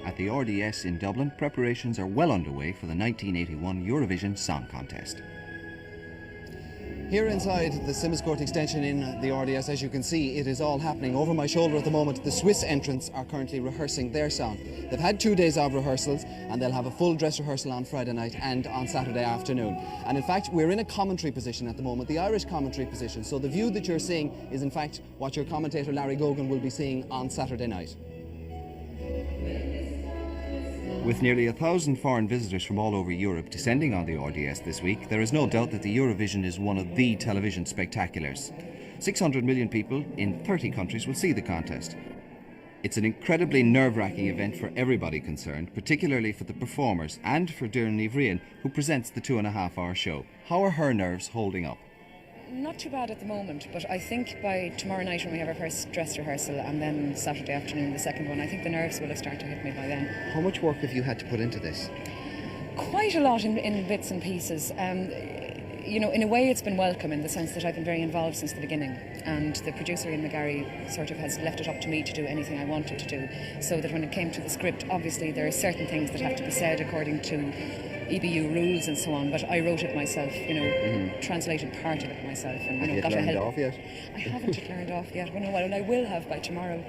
At the RDS in Dublin, preparations are well underway for the 1981 Eurovision Song Contest. Here inside the Simmons Court extension in the RDS, as you can see, it is all happening over my shoulder at the moment. The Swiss entrants are currently rehearsing their song. They've had 2 days of rehearsals and they'll have a full dress rehearsal on Friday night and on Saturday afternoon. And in fact, we're in a commentary position at the moment, the Irish commentary position. So the view that you're seeing is in fact what your commentator Larry Gogan will be seeing on Saturday night. With nearly 1,000 foreign visitors from all over Europe descending on the RDS this week, there is no doubt that the Eurovision is one of the television spectaculars. 600 million people in 30 countries will see the contest. It's an incredibly nerve-wracking event for everybody concerned, particularly for the performers and for Doireann Ní Bhriain, who presents the 2.5-hour show. How are her nerves holding up? Not too bad at the moment, but I think by tomorrow night when we have our first dress rehearsal and then Saturday afternoon the second one, I think the nerves will have started to hit me by then. How much work have you had to put into this? Quite a lot in bits and pieces. You know, in a way it's been welcome in the sense that I've been very involved since the beginning, and the producer Ian McGarry sort of has left it up to me to do anything I wanted to do, so that when it came to the script, obviously there are certain things that have to be said according to EBU rules and so on, but I wrote it myself, you know, translated part of it myself, and you know, got a help. Off yet? I haven't learned off yet. Well, I will have by tomorrow.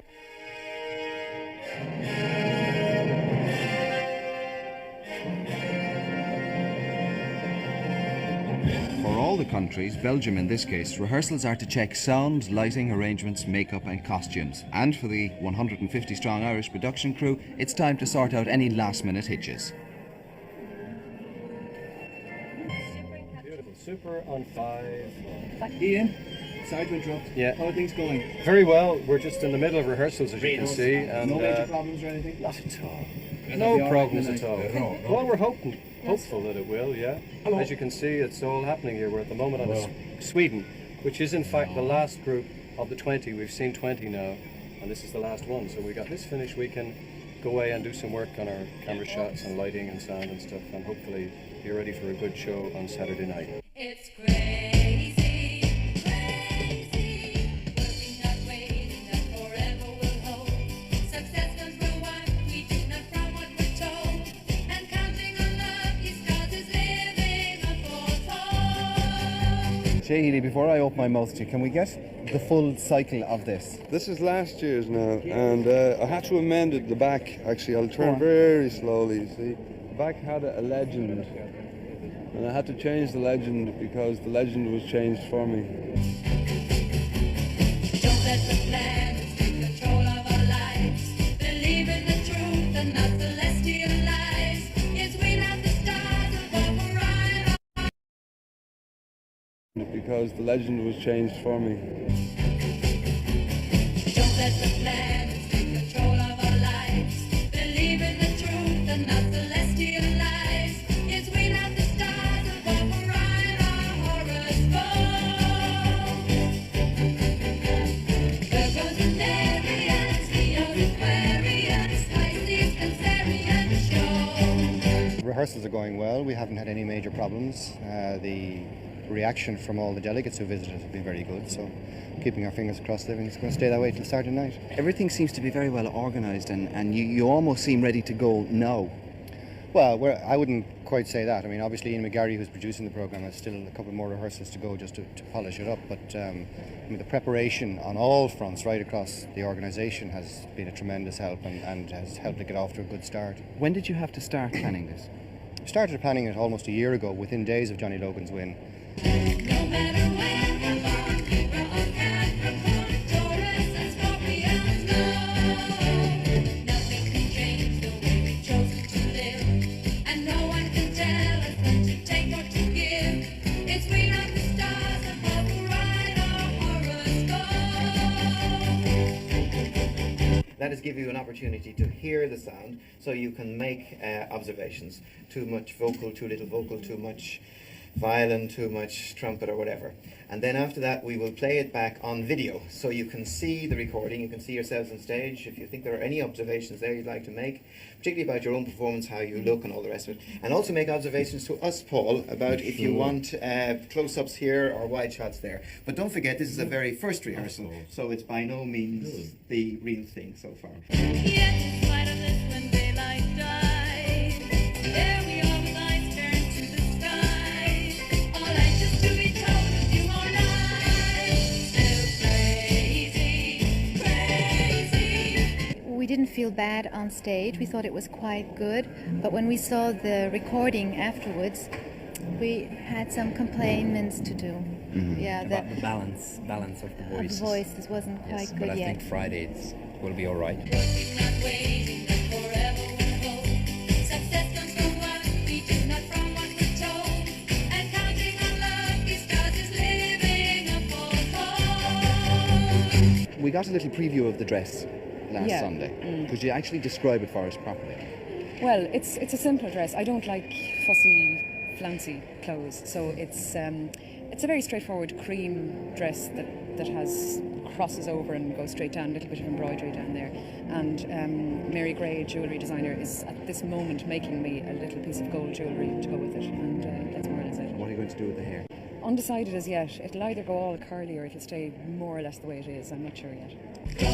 For all the countries, Belgium in this case, rehearsals are to check sound, lighting, arrangements, makeup and costumes. And for the 150-strong Irish production crew, it's time to sort out any last-minute hitches. Super on 5. Ian, sorry to interrupt. Yeah. How are things going? Very well. We're just in the middle of rehearsals, as you can see. And, no major problems or anything? Not at all. No problems at all. Well, we're hopeful that it will, yeah. Hello. As you can see, it's all happening here. We're at the moment on Sweden, which is in fact the last group of the 20. We've seen 20 now, and this is the last one. So we got this finished. We can go away and do some work on our camera shots and lighting and sound and stuff, and hopefully be ready for a good show on Saturday night. It's crazy, crazy, working not waiting, that forever will hold. Success comes from what we do, not from what we're told. And counting on lucky stars is living unforetold. Jay Healy, before I open my mouth to you, can we get the full cycle of this? This is last year's now, and I had to amend it. The back, actually, I'll turn very slowly, you see. The back had a legend. And I had to change the legend because the legend was changed for me. Don't let the planets take control of our lives. Believe in the truth and not celestial lies. Yes, we love the stars above Orion. Because the legend was changed for me. Don't let the planets take control of our lives. Believe in the truth and not celestial lies. Yes, we love the stars above Orion, our horoscope. Virgo's and Arians, Leo's Aquarius, Pisces, Cancerian show. Rehearsals are going well. We haven't had any major problems. The reaction from all the delegates who visited has been very good, so keeping our fingers crossed everything's going to stay that way till Saturday night. Everything seems to be very well organised and you almost seem ready to go now. Well, I wouldn't quite say that. I mean, obviously Ian McGarry, who's producing the programme, has still a couple more rehearsals to go just to polish it up, but I mean, the preparation on all fronts right across the organisation has been a tremendous help and has helped to get off to a good start. When did you have to start planning this? We started planning it almost a year ago, within days of Johnny Logan's win. No matter when we're born, Libra or Capricorn, Taurus and Scorpions know. Nothing can change the way we've chosen to live, and no one can tell us when to take or to give. It's we like the stars above Orion, our horoscope. That is give you an opportunity to hear the sound, so you can make observations. Too much vocal, too little vocal, too much violin, too much trumpet or whatever. And then after that we will play it back on video, so you can see the recording, you can see yourselves on stage. If you think there are any observations there you'd like to make, particularly about your own performance, how you look and all the rest of it, and also make observations to us, Paul, about if you want close-ups here or wide shots there. But don't forget, this is a very first rehearsal, so it's by no means the real thing so far. Yet in spite of this, when daylight feel bad on stage. We thought it was quite good, but when we saw the recording afterwards, we had some complaints to do. Yeah, About the balance of the voices. the voices wasn't quite Yes, good but I yet. think Friday will be all right. Working and waiting and forever we'll hold. Success comes from what we do, not from what we're told. And counting on lucky stars is living a full. We got a little preview of the dress last Yeah. Sunday. Could you actually describe it for us properly? Well, it's a simple dress. I don't like fussy, flouncy clothes, so it's a very straightforward cream dress that has crosses over and goes straight down, a little bit of embroidery down there. And Mary Gray, jewellery designer, is at this moment making me a little piece of gold jewellery to go with it, and that's more or less it. What are you going to do with the hair? Undecided as yet. It'll either go all curly or it'll stay more or less the way it is. I'm not sure yet. Go